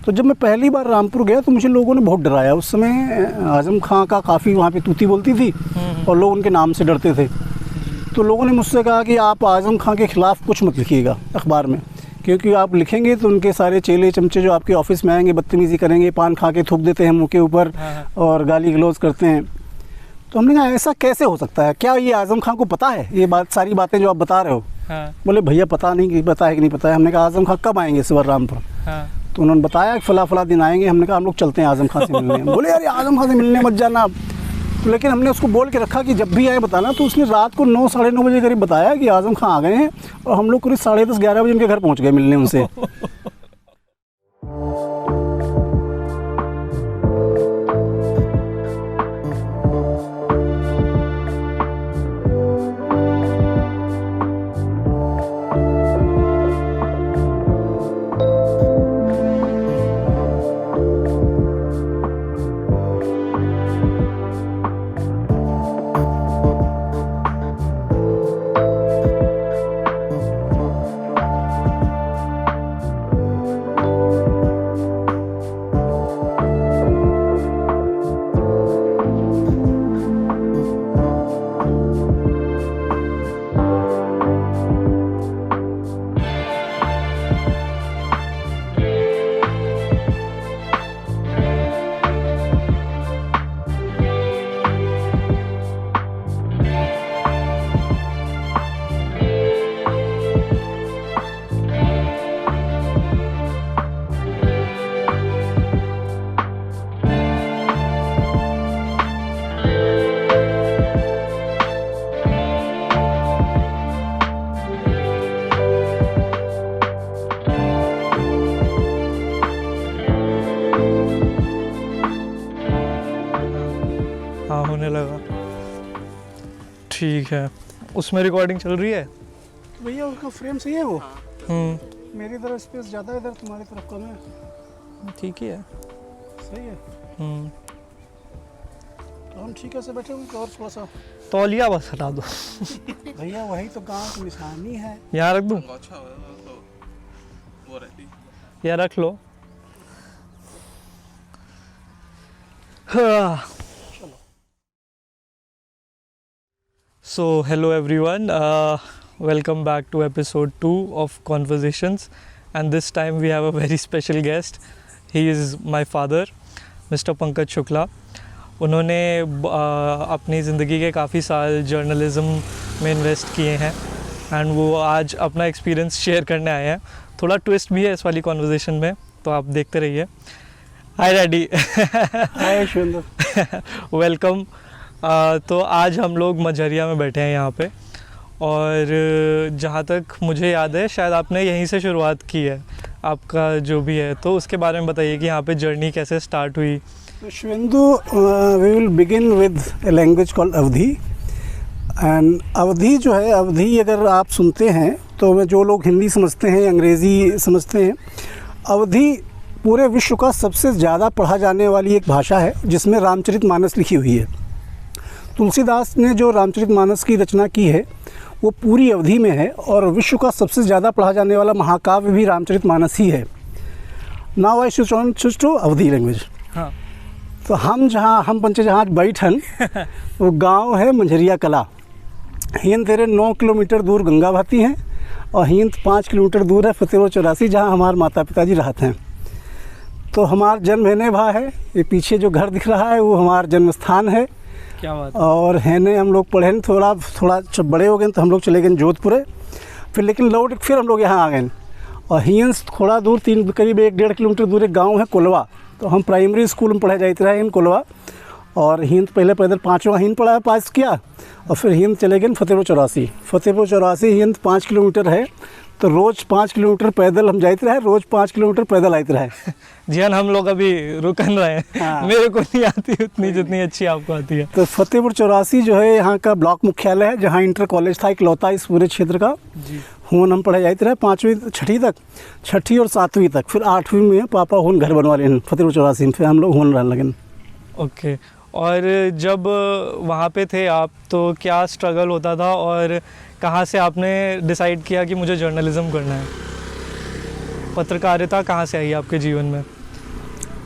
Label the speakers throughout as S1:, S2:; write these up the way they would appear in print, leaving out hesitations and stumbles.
S1: तो जब मैं पहली बार रामपुर गया तो मुझे लोगों ने बहुत डराया। उस समय आज़म खां का काफ़ी वहाँ पे तूती बोलती थी और लोग उनके नाम से डरते थे। तो लोगों ने मुझसे कहा कि आप आज़म खां के ख़िलाफ़ कुछ मत लिखिएगा अखबार में, क्योंकि आप लिखेंगे तो उनके सारे चेले चमचे जो आपके ऑफिस में आएंगे बदतमीज़ी करेंगे, पान खा के थूक देते हैं मुँह के ऊपर और गाली गलौज करते हैं। तो हमने कहा ऐसा कैसे हो सकता है, क्या ये आज़म खां को पता है ये बात, सारी बातें जो आप बता रहे हो? बोले भैया पता नहीं कि पता है कि नहीं पता है। हमने कहा आज़म खां कब आएंगे इस बार रामपुर? तो उन्होंने बताया कि फला दिन आएंगे। हमने कहा हम लोग चलते हैं आज़म खां से मिलने। बोले यार आज़म खां से मिलने मत जाना। तो लेकिन हमने उसको बोल के रखा कि जब भी आए बताना। तो उसने रात को 9 साढ़े 9 बजे करीब बताया कि आज़म खां आ गए हैं और हम लोग करीब 10:30 11 बजे उनके घर पहुँच गए मिलने उनसे।
S2: हाँ होने लगा, ठीक है। उसमें रिकॉर्डिंग चल रही है
S1: भैया उसका फ्रेम सही है वो? मेरी तरफ स्पेस ज़्यादा है, इधर तुम्हारी तरफ कम है।
S2: ठीक ही है,
S1: सही है। तो हम ठीक है से बैठे होंगे और थोड़ा सा
S2: तौलिया बस हटा दो।
S1: भैया वही तो गाँव की निशानी है।
S2: यहाँ रख दूँ? यहाँ रख लो। So hello everyone, welcome back to episode 2 of Conversations, and this time we have a very special guest. He is my father, Mr. Pankaj Shukla. उन्होंने अपनी ज़िंदगी के काफ़ी साल जर्नलिज़म में इन्वेस्ट किए हैं एंड वो आज अपना एक्सपीरियंस शेयर करने आए हैं। थोड़ा ट्विस्ट भी है इस वाली कॉन्वर्जेसन में, तो आप देखते रहिए। हाय डैडी।
S1: हाय सुंदर।
S2: वेलकम। तो आज हम लोग मझरिया में बैठे हैं यहाँ पे, और जहाँ तक मुझे याद है शायद आपने यहीं से शुरुआत की है आपका जो भी है, तो उसके बारे में बताइए कि यहाँ पे जर्नी कैसे स्टार्ट हुई।
S1: Shwendu, we will begin with a language called Awadhi. And Awadhi जो है, अवधी अगर आप सुनते हैं तो जो लोग हिंदी समझते हैं, अंग्रेज़ी समझते हैं, अवधी पूरे विश्व का सबसे ज़्यादा पढ़ा जाने वाली एक भाषा है जिसमें रामचरितमानस लिखी हुई है। तुलसीदास ने जो रामचरितमानस की रचना की है वो पूरी अवधी में है, और विश्व का सबसे ज़्यादा पढ़ा जाने वाला महाकाव्य भी रामचरितमानस ही है। Now I switch to Awadhi language.
S2: हाँ।
S1: तो हम पंचे जहाँ बैठन वो गांव है मंझरिया कला। हिंद तेरे 9 किलोमीटर दूर गंगा बहती हैं और हिंद 5 किलोमीटर दूर है फतेहपुर चौरासी, जहाँ हमारे माता पिताजी रहते हैं। तो हमारा जन्म हैने भा है, ये पीछे जो घर दिख रहा है वो हमारा जन्म स्थान है।
S2: क्या बात।
S1: और हैने हम लोग पढ़े थोड़ा जब बड़े हो गए तो हम लोग चले गए जोधपुर, फिर लेकिन लौट फिर हम लोग यहाँ आ गए। और हिंस थोड़ा दूर करीब 1-1.5 किलोमीटर दूर एक गाँव है कोलवा, तो हम प्राइमरी स्कूल में पढ़े जाते रहे इन कोलवा। और हिंद पहले पैदल 5वां हिंद पढ़ा पास किया, और फिर हिंद चले गए फतेहपुर चौरासी। फतेहपुर चौरासी हिंद 5 किलोमीटर है, तो रोज़ 5 किलोमीटर पैदल हम जाते रहे, रोज़ 5 किलोमीटर पैदल आते रहे।
S2: जी हाँ, हम लोग अभी रुकन रहे हैं।
S1: हाँ।
S2: मेरे को नहीं आती उतनी जितनी अच्छी आपको आती है।
S1: तो फतेहपुर चौरासी जो है यहाँ का ब्लॉक मुख्यालय है, जहाँ इंटर कॉलेज था इकलौता इस पूरे क्षेत्र का। होन हम पढ़े जाते रहे 5वीं 6ठी तक, 6ठी और 7वीं तक। फिर 8वीं में पापा होन घर बनवा लें फतेहपुर चौरासी में, फिर हम लोग होन रहने लगे।
S2: ओके। और जब वहाँ पे थे आप तो क्या स्ट्रगल होता था, और कहाँ से आपने डिसाइड किया कि मुझे जर्नलिज़्म करना है? पत्रकारिता कहाँ से आई आपके जीवन में?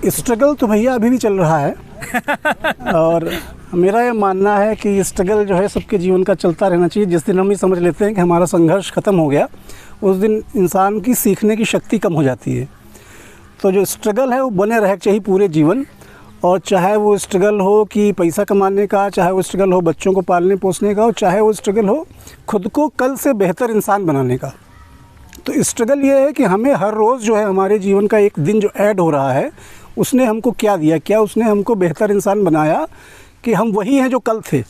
S1: स्ट्रगल तो भैया अभी भी चल रहा है और मेरा ये मानना है कि स्ट्रगल जो है सबके जीवन का चलता रहना चाहिए। जिस दिन हम ये समझ लेते हैं कि हमारा संघर्ष ख़त्म हो गया, उस दिन इंसान की सीखने की शक्ति कम हो जाती है। तो जो स्ट्रगल है वो बने रहे चाहिए पूरे जीवन, और चाहे वो स्ट्रगल हो कि पैसा कमाने का, चाहे वो स्ट्रगल हो बच्चों को पालने पोसने का, और चाहे वो स्ट्रगल हो खुद को कल से बेहतर इंसान बनाने का। तो स्ट्रगल ये है कि हमें हर रोज़ जो है हमारे जीवन का एक दिन जो ऐड हो रहा है, उसने हमको क्या दिया, क्या उसने हमको बेहतर इंसान बनाया कि हम वही हैं जो कल थे।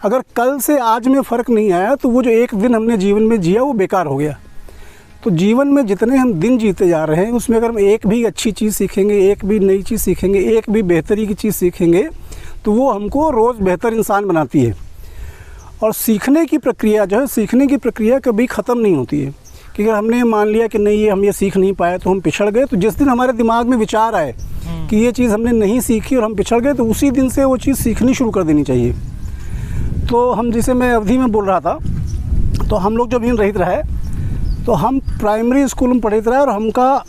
S1: अगर कल से आज में फ़र्क नहीं आया तो वो जो एक दिन हमने जीवन में जिया वो बेकार हो गया। तो जीवन में जितने हम दिन जीते जा रहे हैं उसमें अगर हम एक भी अच्छी चीज़ सीखेंगे, एक भी नई चीज़ सीखेंगे, एक भी बेहतरी की चीज़ सीखेंगे, तो वो हमको रोज़ बेहतर इंसान बनाती है। और सीखने की प्रक्रिया जो है, सीखने की प्रक्रिया कभी ख़त्म नहीं होती है कि अगर हमने मान लिया कि नहीं ये हम ये सीख नहीं पाए तो हम पिछड़ गए, तो जिस दिन हमारे दिमाग में विचार आए कि ये चीज़ हमने नहीं सीखी और हम पिछड़ गए, तो उसी दिन से वो चीज़ सीखनी शुरू कर देनी चाहिए। तो हम जैसे मैं अवधि में बोल रहा था, तो हम लोग जब यहाँ रहित रहे तो हम प्राइमरी स्कूल में पढ़ते रहे और हमका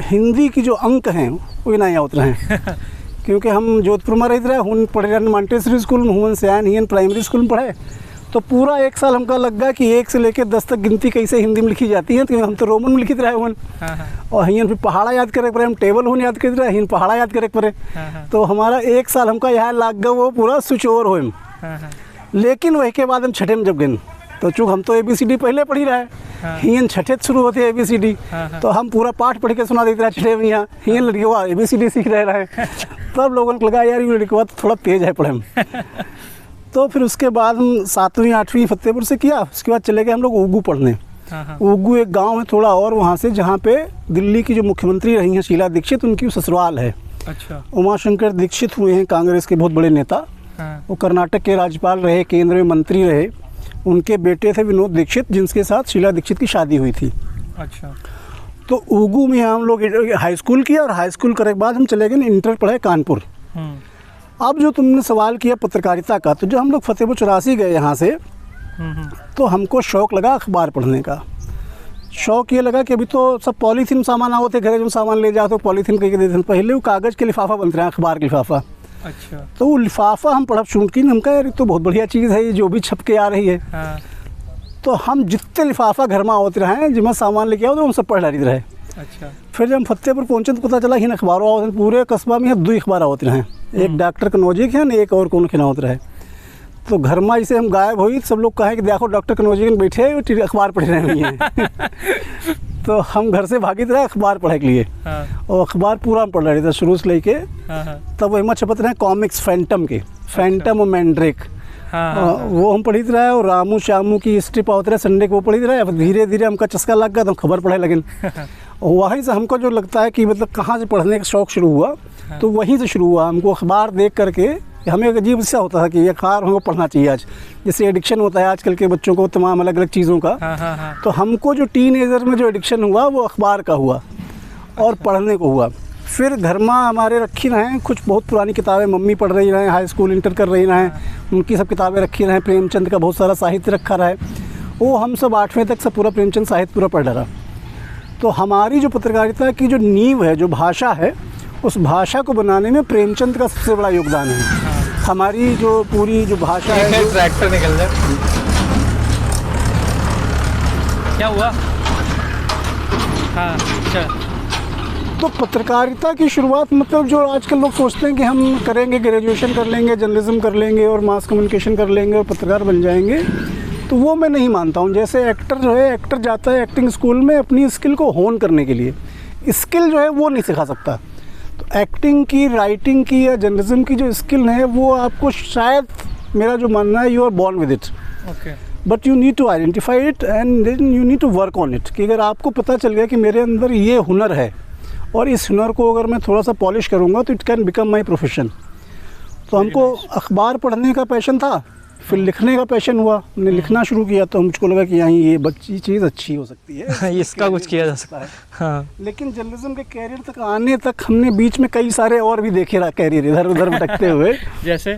S1: हिंदी की जो अंक हैं वो नहीं आवत रहे क्योंकि हम जोधपुर में रहते रहे, हुन पढ़े रहे मांटेसरी स्कूल में, हुन सयान हियन प्राइमरी स्कूल में पढ़े। तो पूरा एक साल हमका लग गया कि 1 से लेकर 10 तक गिनती कैसे हिंदी में लिखी जाती है। तो हम तो रोमन में लिखित रहे हुन, और हियन फिर पहाड़ा याद करे पड़े, हम टेबल हुन याद करते रहे, हियन पहाड़ा याद करे पड़े। तो हमारा 1 साल हमका यहाँ लग गया वो पूरा स्विच ओवर हो। लेकिन वही के बाद हम छठे में जब गए तो चूँकि हम तो ABCD पहले पढ़ी रहे, हियन छठे शुरू होते ABCD, तो हम पूरा पाठ पढ़ के सुना देते रहे छठे में। यहाँ हियन लड़कियों ABCD सीख रहे तब लोगों को लगा यार ये लड़कियों तो थोड़ा तेज है पढ़े में। तो फिर उसके बाद हम 7वीं 8वीं फतेहपुर से किया। उसके बाद चले गए हम लोग उग्गू पढ़ने। उग्गू एक गांव है थोड़ा और वहाँ से, जहाँ पे दिल्ली की जो मुख्यमंत्री रही हैं शीला दीक्षित, उनकी ससुराल है। अच्छा। उमाशंकर दीक्षित हुए हैं कांग्रेस के बहुत बड़े नेता। वो कर्नाटक के राज्यपाल रहे, केंद्र में मंत्री रहे। उनके बेटे थे विनोद दीक्षित, जिनके साथ शीला दीक्षित की शादी हुई थी। अच्छा। तो उग्गू में हम लोग हाई स्कूल किया और हाई स्कूल करने के बाद हम चले गए इंटर पढ़े कानपुर। अब जो तुमने सवाल किया पत्रकारिता का, तो जो हम लोग फतेहपुर 84 गए यहाँ से, तो हमको शौक़ लगा अखबार पढ़ने का। शौक़ ये लगा कि अभी तो सब पॉलीथीन सामान आओ थे, घरे जो सामान ले जाओ तो पॉलीथीन कह के देते थे। पहले वो कागज़ के लिफाफा बनते रहे, अखबार के लिफाफा। अच्छा। तो वो लिफाफा हम पढ़ब शुरू की, हम कहा यार तो बहुत बढ़िया चीज़ है ये, जो भी छप के आ रही है। हाँ। तो हम जितने लिफाफा घर में होते रहे, जिसमें सामान लेके आओ तो हम सब पढ़ रहे रहे। अच्छा। फिर जब हम फतेहपुर पहुँचे तो पता चला कि अखबारों आओ, पूरे कस्बा में 2 अखबार होते रहे, एक डॉक्टर कनौजी के एक और कौन के ना होते रहे। तो घर में जैसे हम गायब हुई, सब लोग कहे कि देखो डॉक्टर कनौजी के बैठे अखबार पढ़ रहे हैं। तो हम घर से भागित रहे अखबार पढ़ने के लिए। हाँ। और अखबार पूरा हम पढ़ रहे थे शुरू से लेके। हाँ। तब वही छपत रहे कॉमिक्स फैंटम के, फैंटम और मैंड्रेक। हाँ। वो हम पढ़ी रहे, और रामू श्यामू की स्ट्रिप होते रहे संडे को वो पढ़ी रहे। धीरे धीरे हमका चस्का लग गया तो हम खबर पढ़े लगे। वहीं से हमको जो लगता है कि मतलब कहाँ से पढ़ने का शौक़ शुरू हुआ। हाँ। तो वहीं से शुरू हुआ। हमको अखबार देख करके हमें एक अजीब सा होता था कि ये अखबार हमको पढ़ना चाहिए। आज जैसे एडिक्शन होता है आजकल के बच्चों को तमाम अलग अलग चीज़ों का। हाँ। तो हमको जो टीनेजर में जो एडिक्शन हुआ वो अखबार का हुआ और पढ़ने को हुआ। फिर घर में हमारे रखी रहें कुछ बहुत पुरानी किताबें, मम्मी पढ़ रही रहें, हाई स्कूल इंटर कर रही रहें, उनकी सब किताबें रखी रहें। प्रेमचंद का बहुत सारा साहित्य रखा रहे, वो हम सब 8वीं तक सब पूरा प्रेमचंद साहित्य पूरा पढ़ रहा। तो हमारी जो पत्रकारिता की जो नींव है, जो भाषा है, उस भाषा को बनाने में प्रेमचंद का सबसे बड़ा योगदान है। हमारी जो पूरी जो भाषा है,
S2: ट्रैक्टर निकल जाए। क्या हुआ? हाँ, अच्छा।
S1: तो पत्रकारिता की शुरुआत मतलब जो आजकल लोग सोचते हैं कि हम करेंगे, ग्रेजुएशन कर लेंगे, जर्नलिज्म कर लेंगे और मास कम्युनिकेशन कर लेंगे और पत्रकार बन जाएंगे, तो वो मैं नहीं मानता हूँ। जैसे एक्टर जो है, एक्टर जाता है एक्टिंग स्कूल में अपनी स्किल को होन करने के लिए, स्किल जो है वो नहीं सिखा सकता। तो एक्टिंग की, राइटिंग की या जर्नलिज्म की जो स्किल है वो आपको शायद, मेरा जो मानना है, you are born with it, but you need to identify it and then you need to work on it. कि अगर आपको पता चल गया कि मेरे अंदर ये हुनर है और इस हुनर को अगर मैं थोड़ा सा पॉलिश करूँगा तो it can become my profession. तो हमको अखबार पढ़ने का पैशन था, फिर लिखने का पैशन हुआ, हमने लिखना शुरू किया तो मुझको लगा कि यहाँ ये बच्ची चीज़ अच्छी हो सकती है,
S2: इसका कुछ किया जा सकता है। हाँ।
S1: लेकिन जर्नलिज्म के कैरियर तक आने तक हमने बीच में कई सारे और भी देखे रहा कैरियर इधर उधर भटकते हुए।
S2: जैसे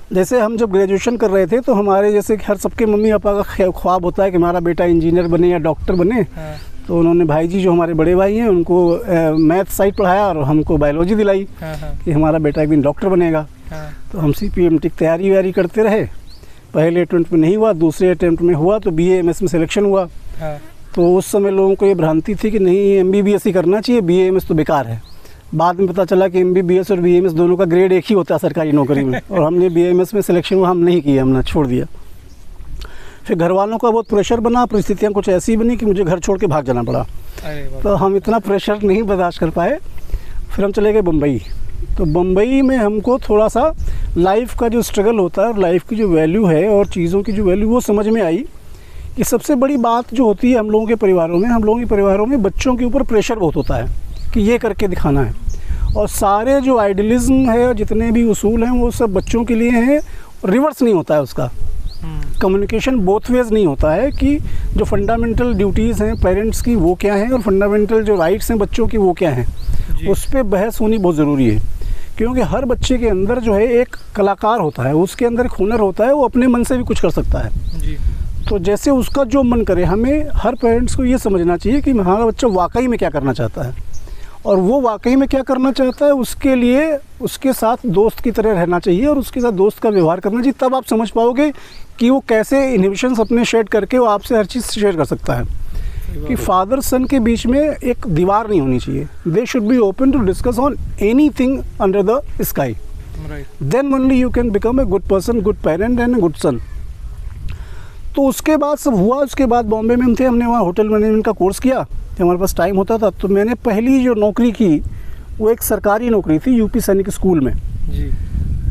S1: जैसे हम जब ग्रेजुएशन कर रहे थे तो हमारे जैसे हर सबके मम्मी पापा का ख्वाब होता है कि हमारा बेटा इंजीनियर बने या डॉक्टर बने।
S2: हाँ।
S1: तो उन्होंने भाई जी जो हमारे बड़े भाई हैं उनको मैथ साइड पढ़ाया और हमको बायोलॉजी दिलाई कि हमारा बेटा एक दिन डॉक्टर बनेगा। तो हम CPMT की तैयारी करते रहे। पहले अटेम्प्ट में नहीं हुआ, दूसरे अटेम्प्ट में हुआ तो BA-MS में सिलेक्शन हुआ। तो उस समय लोगों को ये भ्रांति थी कि नहीं MBBS ही करना चाहिए, BA-MS तो बेकार है। बाद में पता चला कि MBBS और BA-MS दोनों का ग्रेड एक ही होता है सरकारी नौकरी में। और हमने BA-MS में सिलेक्शन हुआ, हम नहीं किया, हमने छोड़ दिया। फिर घर वालों का बहुत प्रेशर बना, परिस्थितियाँ कुछ ऐसी बनी कि मुझे घर छोड़ के भाग जाना पड़ा। तो हम इतना प्रेशर नहीं बर्दाश्त कर पाए, फिर हम चले गए बम्बई। तो बम्बई में हमको थोड़ा सा लाइफ का जो स्ट्रगल होता है और लाइफ की जो वैल्यू है और चीज़ों की जो वैल्यू वो समझ में आई कि सबसे बड़ी बात जो होती है हम लोगों के परिवारों में बच्चों के ऊपर प्रेशर बहुत होता है कि ये करके दिखाना है। और सारे जो आइडियलिज्म है और जितने भी उसूल हैं वो सब बच्चों के लिए हैं, रिवर्स नहीं होता है उसका। कम्युनिकेशन बोथ वेज नहीं होता है कि जो फंडामेंटल ड्यूटीज़ हैं पेरेंट्स की वो क्या हैं और फंडामेंटल जो राइट्स हैं बच्चों की वो क्या हैं, उस पर बहस होनी बहुत ज़रूरी है। क्योंकि हर बच्चे के अंदर जो है एक कलाकार होता है, उसके अंदर एक हुनर होता है, वो अपने मन से भी कुछ कर सकता है जी। तो जैसे उसका जो मन करे, हमें हर पेरेंट्स को ये समझना चाहिए कि हमारा बच्चा वाकई में क्या करना चाहता है और वो वाकई में क्या करना चाहता है उसके लिए उसके साथ दोस्त की तरह रहना चाहिए और उसके साथ दोस्त का व्यवहार करना चाहिए। तब आप समझ पाओगे कि वो कैसे इनहिबिशंस अपने शेड करके वो आपसे हर चीज़ शेयर कर सकता है। कि फादर सन के बीच में एक दीवार नहीं होनी चाहिए। They should be open to discuss on anything under the sky, then only you can become a good person, good parent and a good son. तो उसके बाद सब हुआ। उसके बाद बॉम्बे में हम थे, हमने वहाँ होटल मैनेजमेंट का कोर्स किया, हमारे पास टाइम होता था। तो मैंने पहली जो नौकरी की वो एक सरकारी नौकरी थी यूपी सैनिक स्कूल में जी।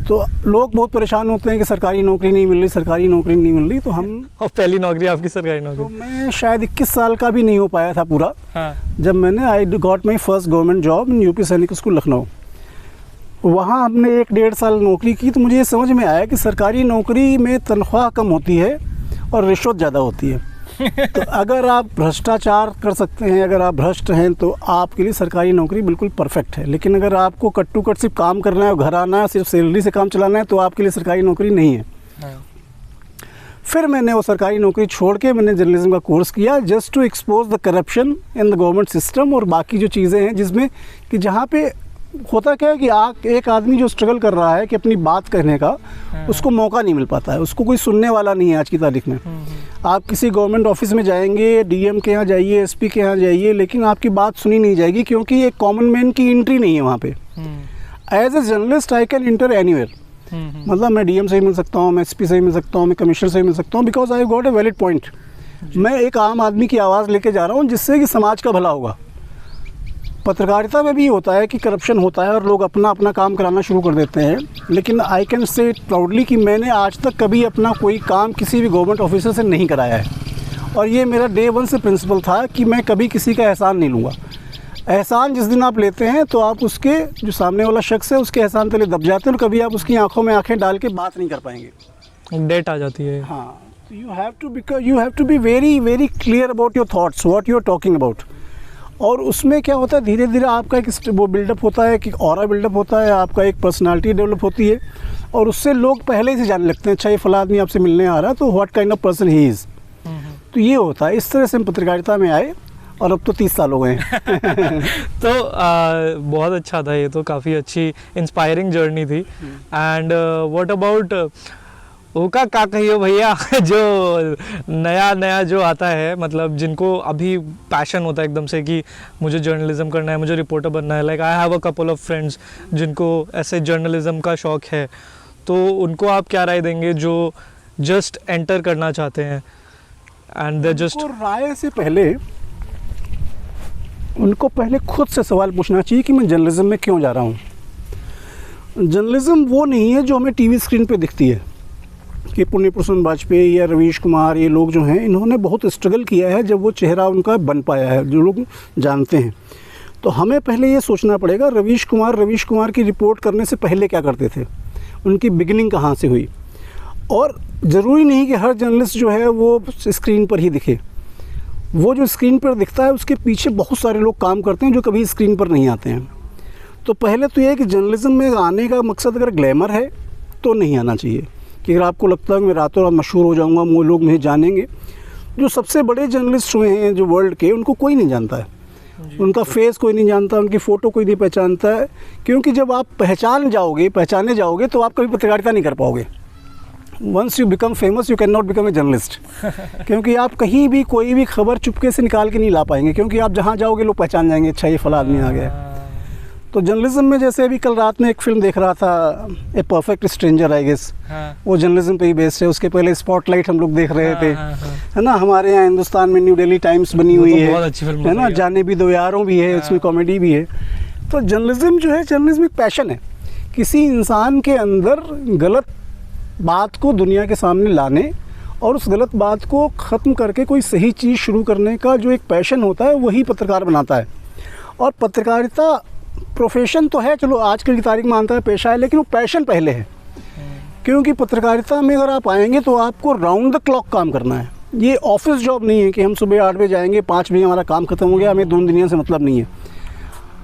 S1: तो लोग बहुत परेशान होते हैं कि सरकारी नौकरी नहीं मिल रही, सरकारी नौकरी नहीं मिल रही। तो हम
S2: और पहली नौकरी आपकी सरकारी नौकरी?
S1: तो मैं शायद 21 साल का भी नहीं हो पाया था पूरा। हाँ। जब मैंने I got my first government job in UP सैनिक स्कूल लखनऊ। वहाँ हमने 1-1.5 साल नौकरी की। तो मुझे ये समझ में आया कि सरकारी नौकरी में तनख्वाह कम होती है और रिश्वत ज़्यादा होती है। तो अगर आप भ्रष्टाचार कर सकते हैं, अगर आप भ्रष्ट हैं तो आपके लिए सरकारी नौकरी बिल्कुल परफेक्ट है। लेकिन अगर आपको कट टू कट सिर्फ काम करना है और घर आना है, सिर्फ सैलरी से काम चलाना है, तो आपके लिए सरकारी नौकरी नहीं है। हाँ। फिर मैंने वो सरकारी नौकरी छोड़ के मैंने जर्नलिज्म का कोर्स किया just to expose the corruption in the government system और बाकी जो चीज़ें हैं जिसमें कि जहाँ पे होता क्या है कि एक आदमी जो स्ट्रगल कर रहा है कि अपनी बात कहने का, उसको मौका नहीं मिल पाता है, उसको कोई सुनने वाला नहीं है आज की तारीख में। आप किसी गवर्नमेंट ऑफिस में जाएंगे, डीएम के यहाँ जाइए, एसपी के यहाँ जाइए, लेकिन आपकी बात सुनी नहीं जाएगी क्योंकि एक कॉमन मैन की एंट्री नहीं है वहाँ पे। As a journalist I can enter anywhere, मतलब मैं डीएम से ही मिल सकता हूँ, मैं एसपी से ही मिल सकता हूँ, मैं कमिश्नर से ही मिल सकता हूँ, because I got a valid point. मैं एक आम आदमी की आवाज़ लेके जा रहा हूँ जिससे कि समाज का भला होगा। पत्रकारिता में भी होता है कि करप्शन होता है और लोग अपना अपना काम कराना शुरू कर देते हैं, लेकिन आई कैन से प्राउडली कि मैंने आज तक कभी अपना कोई काम किसी भी गवर्नमेंट ऑफिसर से नहीं कराया है। और ये मेरा डे 1 से प्रिंसिपल था कि मैं कभी किसी का एहसान नहीं लूँगा। एहसान जिस दिन आप लेते हैं तो आप उसके जो सामने वाला शख्स है उसके एहसान तले दब जाते हैं और कभी आप उसकी आंखों में आंखें डाल के बात नहीं कर पाएंगे,
S2: डेट आ जाती है।
S1: हाँ, you have to be very very clear about your thoughts, what you are talking about. और उसमें क्या होता है, धीरे धीरे आपका एक वो बिल्डअप होता है कि ऑरा बिल्डअप होता है, आपका एक पर्सनालिटी डेवलप होती है और उससे लोग पहले ही से जानने लगते हैं, अच्छा ये फला आदमी आपसे मिलने आ रहा है तो what kind of person he is. तो ये होता है। इस तरह से हम पत्रकारिता में आए और अब तो 30 साल हो गए हैं।
S2: तो बहुत अच्छा था, ये तो काफ़ी अच्छी इंस्पायरिंग जर्नी थी। एंड व्हाट अबाउट ओका का कहियो भैया, जो नया जो आता है, मतलब जिनको अभी पैशन होता है एकदम से कि मुझे जर्नलिज्म करना है, मुझे रिपोर्टर बनना है। Like I have a couple of friends जिनको ऐसे जर्नलिज्म का शौक़ है, तो उनको आप क्या राय देंगे जो जस्ट एंटर करना चाहते हैं एंड दे जस्ट?
S1: राय से पहले उनको पहले खुद से सवाल पूछना चाहिए कि मैं जर्नलिज्म में क्यों जा रहा हूँ। जर्नलिज्म वो नहीं है जो हमें टीवी स्क्रीन पे दिखती है कि पुण्य प्रसून वाजपेयी या रवीश कुमार, ये लोग जो हैं इन्होंने बहुत स्ट्रगल किया है जब वो चेहरा उनका बन पाया है, जो लोग जानते हैं। तो हमें पहले ये सोचना पड़ेगा रवीश कुमार की रिपोर्ट करने से पहले क्या करते थे, उनकी बिगिनिंग कहाँ से हुई। और ज़रूरी नहीं कि हर जर्नलिस्ट जो है वो स्क्रीन पर ही दिखे, वो जो स्क्रीन पर दिखता है उसके पीछे बहुत सारे लोग काम करते हैं जो कभी स्क्रीन पर नहीं आते हैं। तो पहले तो ये है कि जर्नलिज्म में आने का मकसद अगर ग्लैमर है तो नहीं आना चाहिए कि अगर आपको लगता है कि मैं रातों रात मशहूर हो जाऊंगा, वो लोग मुझे जानेंगे। जो सबसे बड़े जर्नलिस्ट हुए हैं जो वर्ल्ड के, उनको कोई नहीं जानता है, उनका फेस कोई नहीं जानता, उनकी फ़ोटो कोई नहीं पहचानता है, क्योंकि जब आप पहचाने जाओगे तो आप कभी पत्रकारिता नहीं कर पाओगे। Once you become famous you can not become a journalist, क्योंकि आप कहीं भी कोई भी खबर चुपके से निकाल के नहीं ला पाएंगे, क्योंकि आप जहाँ जाओगे लोग पहचान जाएंगे, अच्छा ये फला आदमी आ गया। तो जर्नलिज्म में जैसे अभी कल रात में एक फ़िल्म देख रहा था, a perfect stranger I guess, वो जर्नलिज्म पे ही बेस्ड है। उसके पहले स्पॉटलाइट हम लोग देख रहे थे, है ना। हमारे यहाँ हिंदुस्तान में न्यू दिल्ली टाइम्स बनी हुई है ना, जाने भी दो यारों भी है, उसमें कॉमेडी भी है। तो जर्नलिज्म जो है, जर्नलिज्म एक पैशन है, किसी इंसान के अंदर गलत बात को दुनिया के सामने लाने और उस गलत बात को ख़त्म करके कोई सही चीज़ शुरू करने का जो एक पैशन होता है, वही पत्रकार बनाता है। और पत्रकारिता प्रोफेशन तो है, चलो आजकल की तारीख मानता है पेशा है, लेकिन वो पैशन पहले है। क्योंकि पत्रकारिता में अगर आप आएंगे तो आपको राउंड द क्लॉक काम करना है। ये ऑफिस जॉब नहीं है कि हम सुबह 8 बजे जाएंगे, 5 बजे हमारा काम खत्म हो गया, हमें दुनिया से मतलब नहीं है।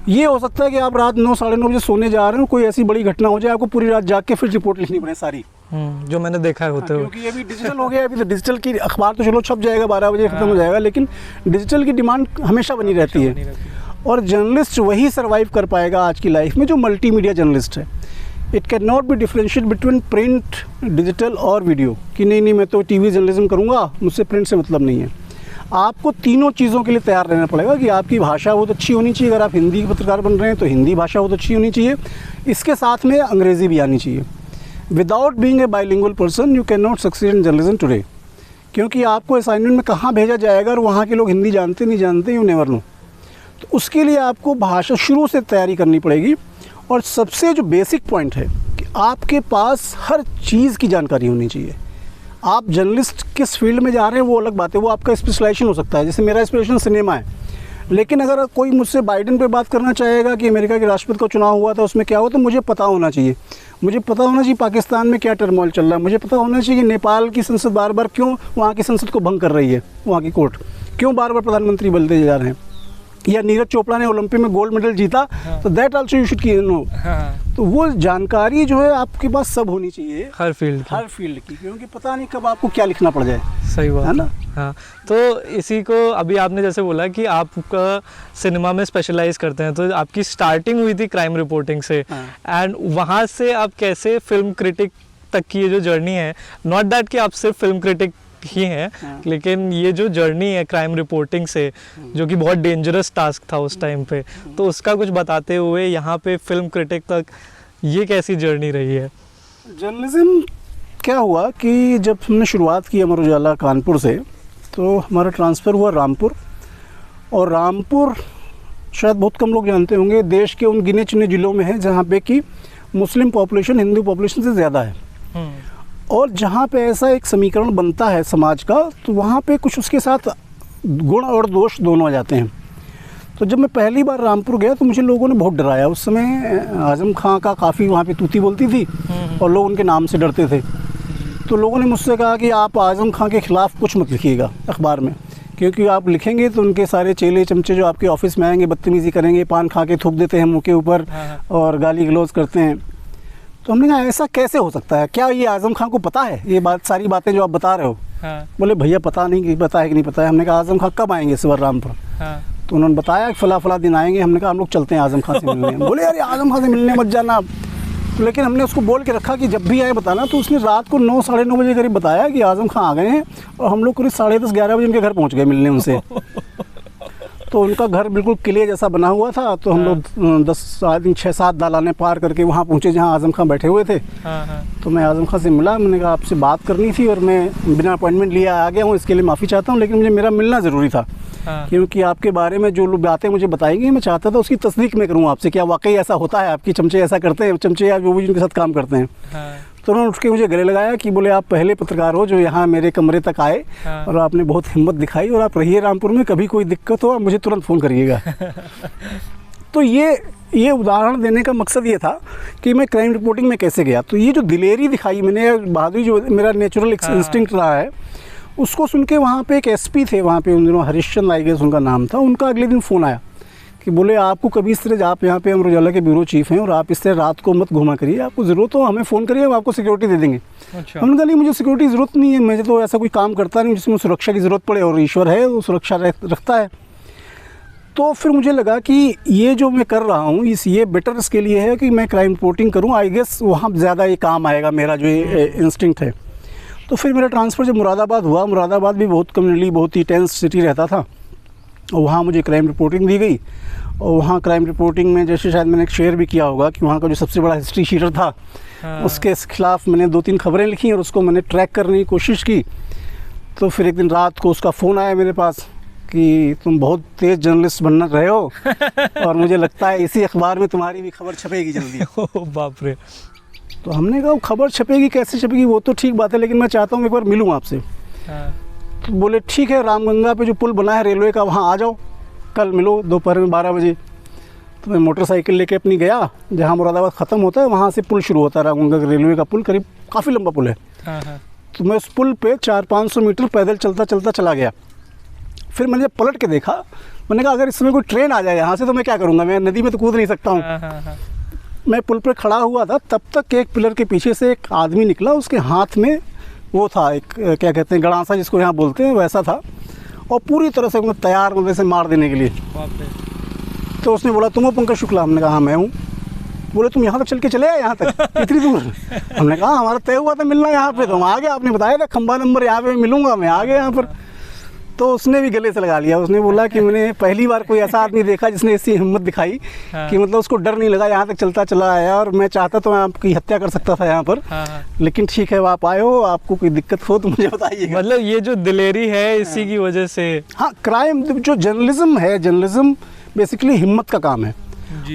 S1: ये हो सकता है कि आप रात 9 साढ़े 9 बजे सोने जा रहे हो, कोई ऐसी बड़ी घटना हो जाए, आपको पूरी रात जाग के फिर रिपोर्ट लिखनी पड़े सारी,
S2: जो मैंने देखा है होते हुए।
S1: क्योंकि अभी डिजिटल हो गया। अभी तो डिजिटल की अखबार तो चलो छप जाएगा, 12 बजे ख़त्म हो जाएगा, लेकिन डिजिटल की डिमांड हमेशा बनी रहती है। और जर्नलिस्ट वही सर्वाइव कर पाएगा आज की लाइफ में जो मल्टीमीडिया जर्नलिस्ट है। It can not be differentiate between print, digital और वीडियो, कि नहीं मैं तो टीवी जर्नलिज्म करूँगा, मुझसे प्रिंट से मतलब नहीं है। आपको तीनों चीज़ों के लिए तैयार रहना पड़ेगा कि आपकी भाषा बहुत अच्छी होनी चाहिए। अगर आप हिंदी के पत्रकार बन रहे हैं तो हिंदी भाषा बहुत अच्छी होनी चाहिए, इसके साथ में अंग्रेज़ी भी आनी चाहिए। Without being a bilingual person you can not succeed in journalism today, क्योंकि आपको असाइनमेंट में कहाँ भेजा जाएगा और वहाँ के लोग हिंदी जानते नहीं जानते, यू नेवर नो। तो उसके लिए आपको भाषा शुरू से तैयारी करनी पड़ेगी। और सबसे जो बेसिक पॉइंट है कि आपके पास हर चीज़ की जानकारी होनी चाहिए। आप जर्नलिस्ट किस फील्ड में जा रहे हैं वो अलग बात है, वो आपका स्पेशलाइजेशन हो सकता है। जैसे मेरा स्पेशलाइजेशन सिनेमा है, लेकिन अगर कोई मुझसे बाइडेन पे बात करना चाहेगा कि अमेरिका के राष्ट्रपति का चुनाव हुआ था उसमें क्या हुआ, तो मुझे पता होना चाहिए। मुझे पता होना चाहिए पाकिस्तान में क्या टर्मोइल चल रहा है, मुझे पता होना चाहिए कि नेपाल की संसद बार बार क्यों वहाँ की संसद को भंग कर रही है, वहाँ की कोर्ट क्यों बार बार प्रधानमंत्री बदलते जा रहे हैं, या नीरज चोपड़ा ने ओलंपिक में गोल्ड मेडल जीता, तो that also you should know. तो वो जानकारी जो है आपके पास सब होनी चाहिए, हर फील्ड की, क्योंकि पता नहीं कब आपको क्या लिखना पड़ जाए।
S2: सही बात
S1: है ना।
S2: हाँ, तो इसी को अभी आपने जैसे बोला कि आपका सिनेमा में स्पेशलाइज करते हैं, तो आपकी स्टार्टिंग हुई थी क्राइम रिपोर्टिंग से, एंड वहाँ से आप कैसे फिल्म क्रिटिक तक की ये जो जर्नी है, नॉट दैट कि आप सिर्फ फिल्म क्रिटिक ही हैं, लेकिन ये जो जर्नी है क्राइम रिपोर्टिंग से, जो कि बहुत डेंजरस टास्क था उस टाइम पे, तो उसका कुछ बताते हुए यहाँ पे फिल्म क्रिटिक तक ये कैसी जर्नी रही है।
S1: जर्नलिज्म क्या हुआ कि जब हमने शुरुआत की अमर उजाला कानपुर से, तो हमारा ट्रांसफ़र हुआ रामपुर। और रामपुर शायद बहुत कम लोग जानते होंगे, देश के उन गिने चुने ज़िलों में है जहाँ पे कि मुस्लिम पॉपुलेशन हिंदू पॉपुलेशन से ज़्यादा है। और जहाँ पे ऐसा एक समीकरण बनता है समाज का, तो वहाँ पे कुछ उसके साथ गुण और दोष दोनों आ जाते हैं। तो जब मैं पहली बार रामपुर गया तो मुझे लोगों ने बहुत डराया। उस समय आज़म खां का काफ़ी वहाँ पे तूती बोलती थी और लोग उनके नाम से डरते थे। तो लोगों ने मुझसे कहा कि आप आज़म खां के ख़िलाफ़ कुछ मत लिखिएगा अखबार में, क्योंकि आप लिखेंगे तो उनके सारे चेले चमचे जो आपके ऑफिस में आएंगे बदतमीज़ी करेंगे, पान खा के थूक देते हैं मुँह के ऊपर और गाली गलौज करते हैं। तो हमने कहा ऐसा कैसे हो सकता है, क्या ये आज़म खां को पता है ये बात, सारी बातें जो आप बता रहे हो? बोले भैया पता नहीं कि पता है कि नहीं पता है। हमने कहा आज़म खां कब आएंगे इस बार रामपुर? तो उन्होंने बताया कि फला दिन आएंगे। हमने कहा हम लोग चलते हैं आज़म खां से मिलने। बोले यार आज़म खां से मिलने मत जाना। तो लेकिन हमने उसको बोल के रखा कि जब भी आए बताना। तो उसने रात को 9 साढ़े 9 बजे करीब बताया कि आज़म खां आ गए हैं, और हम लोग करीब 10:30-11 बजे उनके घर पहुँच गए मिलने उनसे। तो उनका घर बिल्कुल किले जैसा बना हुआ था। तो हम लोग 6-7 दालाने पार करके वहाँ पहुँचे जहाँ आज़म खां बैठे हुए थे। तो मैं आज़म खां से मिला, मैंने कहा आपसे बात करनी थी और मैं बिना अपॉइंटमेंट लिए आ गया हूँ, इसके लिए माफ़ी चाहता हूँ, लेकिन मुझे मेरा मिलना ज़रूरी था। क्योंकि आपके बारे में जो लोग बातें मुझे बताएंगे मैं चाहता था उसकी तस्दीक मैं करूँ आपसे, क्या वाकई ऐसा होता है, आपकी चमचे ऐसा करते हैं, चमचे या जो भी जिनके साथ काम करते हैं। तो उन्होंने उठ के मुझे गले लगाया कि बोले आप पहले पत्रकार हो जो यहाँ मेरे कमरे तक आए, और आपने बहुत हिम्मत दिखाई, और आप रहिए रामपुर में, कभी कोई दिक्कत हो आप मुझे तुरंत फ़ोन करिएगा। तो ये उदाहरण देने का मकसद ये था कि मैं क्राइम रिपोर्टिंग में कैसे गया। तो ये जो दिलेरी दिखाई मैंने, बहादुरी जो मेरा नेचुरल इंस्टिंक्ट रहा है, उसको सुन के वहाँ पे एक एसपी थे वहाँ पे उन दिनों, हरीशचंद्र आई गेस उनका नाम था। उनका अगले दिन फ़ोन आया कि बोले आपको कभी इस तरह, आप यहाँ पे अमर उजाला के ब्यूरो चीफ हैं और आप इस तरह रात को मत घुमा करिए, आपको ज़रूरत हो हमें फ़ोन करिए, हम आपको सिक्योरिटी दे देंगे।
S2: अच्छा।
S1: हमने कहा नहीं, मुझे सिक्योरिटी की ज़रूरत नहीं है, मुझे तो ऐसा कोई काम करता नहीं जिसमें सुरक्षा की ज़रूरत पड़े, और ईश्वर है वो सुरक्षा रखता है। तो फिर मुझे लगा कि ये जो मैं कर रहा हूँ ये बेटर इसके लिए है कि मैं क्राइम रिपोर्टिंग करूँ, आई गेस वहाँ ज़्यादा ये काम आएगा मेरा जो ये इंस्टिंक्ट है। तो फिर मेरा ट्रांसफ़र जब मुरादाबाद हुआ, मुरादाबाद भी बहुत कम्युनिटी, बहुत ही टेंस सिटी रहता था, और वहाँ मुझे क्राइम रिपोर्टिंग दी गई। और वहाँ क्राइम रिपोर्टिंग में जैसे शायद मैंने शेयर भी किया होगा कि वहाँ का जो सबसे बड़ा हिस्ट्री शीटर था, उसके खिलाफ़ मैंने 2-3 खबरें लिखी और उसको मैंने ट्रैक करने की कोशिश की। तो फिर एक दिन रात को उसका फ़ोन आया मेरे पास कि तुम बहुत तेज़ जर्नलिस्ट बनना रहे हो और मुझे लगता है इसी अखबार में तुम्हारी भी खबर छपेगी जल्दी।
S2: ओह बाप रे।
S1: तो हमने कहा खबर छपेगी, कैसे छपेगी, वो तो ठीक बात है, लेकिन मैं चाहता हूँ एक बार मिलूँ आपसे। तो बोले ठीक है, रामगंगा पे जो पुल बना है रेलवे का, वहाँ आ जाओ, कल मिलो दोपहर में 12 बजे। तो मैं मोटरसाइकिल लेके अपनी गया, जहाँ मुरादाबाद ख़त्म होता है वहाँ से पुल शुरू होता है, रामगंगा का रेलवे का पुल, करीब काफ़ी लंबा पुल है। तो मैं उस पुल पे 400-500 मीटर पैदल चलता चलता चला गया। फिर मैंने जब पलट के देखा, मैंने कहा अगर इस समय कोई ट्रेन आ जाए यहाँ से तो मैं क्या करूँगा, मैं नदी में तो कूद नहीं सकता हूँ। मैं पुल पर खड़ा हुआ था, तब तक एक पिलर के पीछे से एक आदमी निकला, उसके हाथ में वो था एक क्या कहते हैं गड़ासा जिसको यहाँ बोलते हैं, वैसा था, और पूरी तरह से मतलब तैयार मतलब से मार देने के लिए। तो उसने बोला तुम हो पंकज शुक्ला? हमने कहा हाँ मैं हूँ। बोले तुम यहाँ तक चल के चले आए यहाँ तक इतनी दूर? हमने कहा हमारा तय हुआ था मिलना यहाँ पे, तो हम आ गए, आपने बताया था खंबा नंबर यहाँ पे मिलूंगा, मैं आ गया यहाँ पर। तो उसने भी गले से लगा लिया, उसने बोला कि मैंने पहली बार कोई ऐसा आदमी देखा जिसने ऐसी हिम्मत दिखाई कि मतलब उसको डर नहीं लगा, यहाँ तक चलता चला आया, और मैं चाहता तो मैं आपकी हत्या कर सकता था यहाँ पर, लेकिन ठीक है आप आए हो, आपको कोई दिक्कत हो तो मुझे बताइएगा।
S2: मतलब ये जो दिलेरी है इसी की वजह से।
S1: हाँ, क्राइम जो जर्नलिज्म है, जर्नलिज्म बेसिकली हिम्मत का काम है,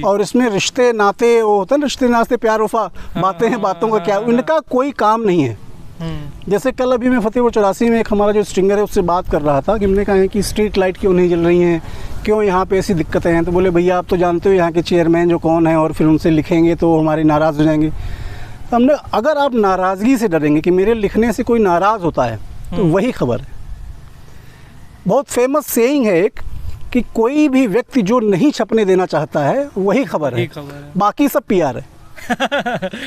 S1: और इसमें रिश्ते नाते वो होता है, रिश्ते नाते प्यार वफा बातें हैं, बातों का क्या, इनका कोई काम नहीं है। जैसे कल अभी मैं फतेहपुर 84 में एक हमारा जो स्ट्रिंगर है उससे बात कर रहा था कि हमने कहा कि स्ट्रीट लाइट क्यों नहीं जल रही हैं, क्यों यहाँ पे ऐसी दिक्कतें हैं। तो बोले भैया आप तो जानते हो यहाँ के चेयरमैन जो कौन है, और फिर उनसे लिखेंगे तो हमारे नाराज़ हो जाएंगे। तो हमने, अगर आप नाराज़गी से डरेंगे कि मेरे लिखने से कोई नाराज़ होता है, तो वही खबर है। बहुत फेमस सेइंग है एक कि कोई भी व्यक्ति जो नहीं छपने देना चाहता है वही खबर है, बाकी सब PR है।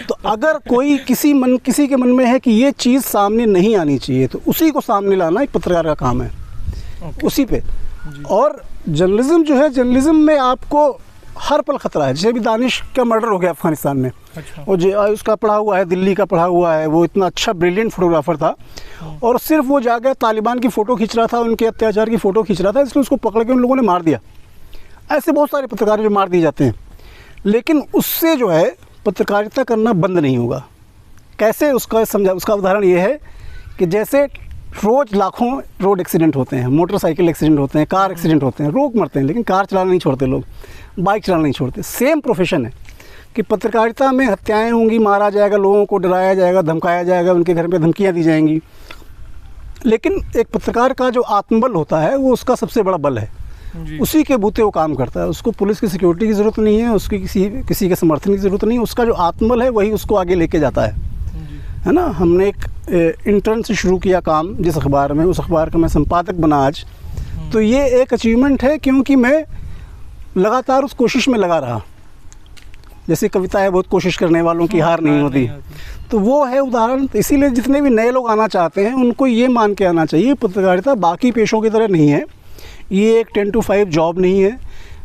S1: तो अगर कोई किसी के मन में है कि ये चीज़ सामने नहीं आनी चाहिए, तो उसी को सामने लाना एक पत्रकार का काम है, उसी पे। और जर्नलिज्म जो है, जर्नलिज्म में आपको हर पल खतरा है। जैसे अभी दानिश का मर्डर हो गया अफगानिस्तान में, और जो उसका पढ़ा हुआ है, दिल्ली का पढ़ा हुआ है, वो इतना अच्छा ब्रिलियंट फोटोग्राफर था, और सिर्फ वो जाकर तालिबान की फ़ोटो खींच रहा था, उनके अत्याचार की फ़ोटो खींच रहा था, इसलिए उसको पकड़ के उन लोगों ने मार दिया। ऐसे बहुत सारे पत्रकार जो मार दिए जाते हैं, लेकिन उससे जो है पत्रकारिता करना बंद नहीं होगा। कैसे उसका उदाहरण ये है कि जैसे रोज़ लाखों रोड एक्सीडेंट होते हैं, मोटरसाइकिल एक्सीडेंट होते हैं, कार एक्सीडेंट होते हैं, लोग मरते हैं, लेकिन कार चलाना नहीं छोड़ते लोग, बाइक चलाना नहीं छोड़ते। सेम प्रोफेशन है कि पत्रकारिता में हत्याएं होंगी, मारा जाएगा, लोगों को डराया जाएगा, धमकाया जाएगा, उनके घर पे धमकियां दी जाएंगी, लेकिन एक पत्रकार का जो आत्मबल होता है वो उसका सबसे बड़ा बल है, उसी के बूते वो काम करता है। उसको पुलिस की सिक्योरिटी की ज़रूरत नहीं है, उसकी किसी के समर्थन की ज़रूरत नहीं है, उसका जो आत्मबल है वही उसको आगे लेके जाता है ना। हमने एक इंटर्न से शुरू किया काम जिस अखबार में, उस अखबार का मैं संपादक बना आज, तो ये एक अचीवमेंट है क्योंकि मैं लगातार उस कोशिश में लगा रहा। जैसे कविता है, बहुत कोशिश करने वालों की हार नहीं होती, तो वो है उदाहरण। इसीलिए जितने भी नए लोग आना चाहते हैं उनको ये मान के आना चाहिए, पत्रकारिता बाकी पेशों की तरह नहीं है, ये एक 10 to 5 जॉब नहीं है,